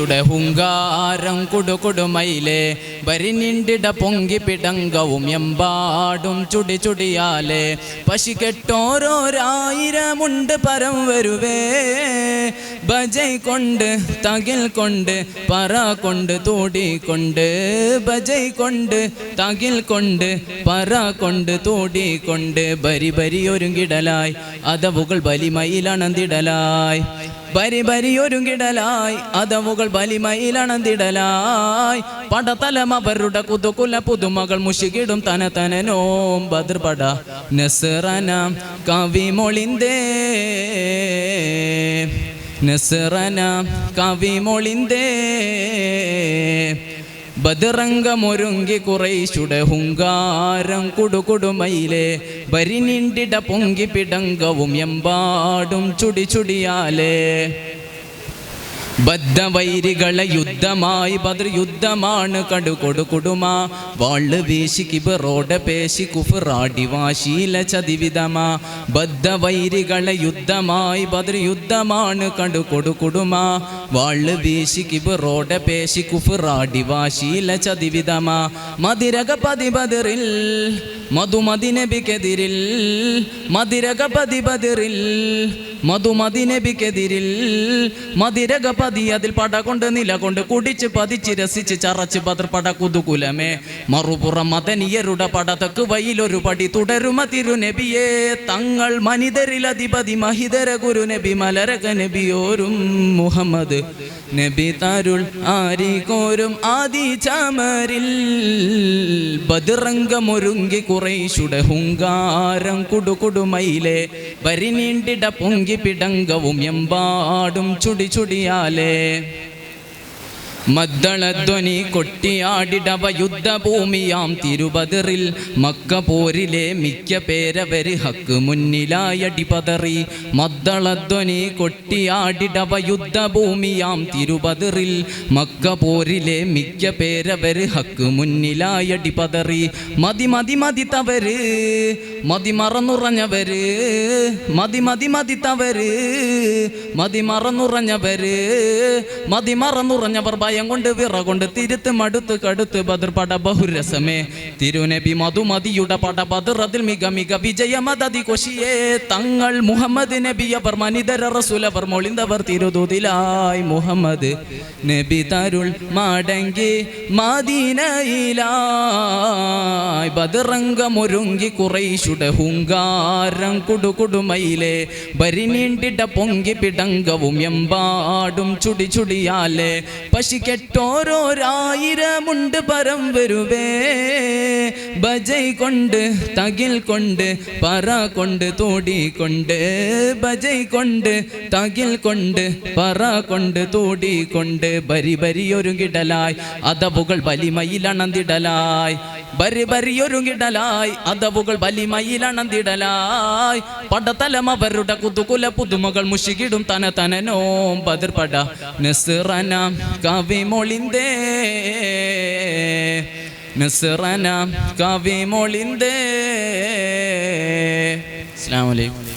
ഹുങ്കാരം കുടുകുടുമയിലെ വരിനിണ്ടിട പൊങ്കി പിടങ്കവും എമ്പാടും ചുടി ചുടിയാലെ പശിക്കെട്ടോരോരായിരമുണ്ട് പരം വരുവേ ബജൈ കൊണ്ട് തകിൽ കൊണ്ട് പറ കൊണ്ട് തൂടിക്കൊണ്ട് ബജൈ കൊണ്ട് തകിൽ കൊണ്ട് പറ കൊണ്ട് തൂടിക്കൊണ്ട് ബരി ബരി ഒരുങ്ങിടലായി അതവുകൾ ബലിമയിലണന്തിടലായി ബരി ബരി ഒരുങ്ങിടലായി അതവുകൾ ബലിമയിലണന്തിടലായി പടതലം അവരുടെ കുതുകുല പുതുമകൾ മുഷികിടും തന തനനോം ബദർപട നസ്റന കവിമൊളിന്തേ നസ്റന കവിമൊളിന്തേ ബദറംഗമൊരുങ്ങി കുറൈശുടെ ഹുങ്കാരം കുടുകുടുമയിലെ ബരിനിണ്ടിട പൊങ്കി പിടങ്കവും എമ്പാടും ചുടി ചുടിയാലേ ബദ്ധവൈരികളെ യുദ്ധമായി ബദർ യുദ്ധമാണ് കടുകൊടുകുടുമ വാള് വീശി കിബറോടെ പേശി കുഫറാടി വാശീല ചതിവിധമ ബദ്ധവൈരികളെ യുദ്ധമായി ബദർ യുദ്ധമാണ് കടുകൊടുകുടുമ വാള് വീശി കിബറോടെ പേശി കുഫറാടി വാശീല ചതിവിധമ മതിരകപതി ബദറിൽ മധുമതി നബിക്കെതിരിൽ മതിരകപതി ബദറിൽ മധുമതി നബിക്കെതിരിൽ മതിരകപതി അതിൽ പട കൊണ്ട് നില കൊണ്ട് കുടിച്ച് പതിച്ച് രസിച്ച് ചറച്ച് ബദർ പട കുതുകുലമേ മറുപുറം മദനിയരുടെ പടതക്ക് വയിലൊരു പടി തുടരുമ തിരുനബിയെ തങ്ങൾ മനിതരിലധിപതി മഹിതര ഗുരു നബി മലരക നബിയോരും മുഹമ്മദ് നബി തരുൾ ആരികോരും ആദി ചമരിൽ ബദറംഗമൊരുങ്ങി കുറൈശുടെ ഹുങ്കാരം കുടുകുടുമയിലെ വരിനീണ്ടിട പൊങ്കി പിടങ്കവും എമ്പാടും ചുടി ചുടിയാലേ മദ്ദളധ്വനി കൊട്ടിയാടിടവ യുദ്ധഭൂമിയാം തിരുബദറിൽ മക്ക പോരിലെ മിക്ക പേരവര് ഹക്ക് മുന്നിലായടി പതറി മദ്ദളധ്വനി കൊട്ടിയാടിടവ യുദ്ധഭൂമിയാം തിരുബദറിൽ മക്ക പോരിലെ മിക്ക പേരവര് ഹക്ക് മുന്നിലായടി പതറി മതി മതി മതിത്തവര് മതി മറന്നുറഞ്ഞവര് മതി മതി മതിത്തവര് മതി മറന്നുറഞ്ഞവര് മതി മറന്നുറഞ്ഞവർ ഭയം കൊണ്ട് വിറ കൊണ്ട് തിരുത്ത് മടുത്ത് കടുത്ത് ബദർ പട ബഹുരസമേ തിരുനബി മധുമതിയുടെ പട ബദർ അതിൽ മിക മിക വിജയമതി കൊശിയേ തങ്ങൾ മുഹമ്മദ് നബി അവർ മനിതര റസൂൽ അവർ മൊളിന്തവർ തിരുതുതിലായി മുഹമ്മദ് നബി തരുൾ മടങ്ങി മദീനയിലായി ബദറംഗമൊരുങ്ങി കുറൈശുടെ ഹുങ്കാരം കുടുകുടുമയിലെ ബരിനീണ്ടിട പൊങ്കി പിടങ്കവും എമ്പാടും ചുടി ചുടിയാലേ പശിക്കെട്ടോരോരായിരമുണ്ട് പരം വരുവേ ബജൈ കൊണ്ട് തകിൽ കൊണ്ട് പറ കൊണ്ട് തൂടിക്കൊണ്ട് ബജൈ കൊണ്ട് തകിൽ കൊണ്ട് പറ കൊണ്ട് തൂടിക്കൊണ്ട് ബരി ബരി ഒരുങ്ങിടലായി അതവുകൾ ബലിമയിലണന്തിടലായി ബരി ബരി ഒരുങ്ങിടലായി അതവുകൾ ബലിമയിലണന്തിടലായി പടതലം അവരുടെ കുതുകുല പുതുമകൾ മുഷികിടും തന തനനോം ബദർപട നസ്റന കവിമൊളിന്തേ നസ്റന കവിമൊളിന്തേ. അസ്സലാമു അലൈക്കും.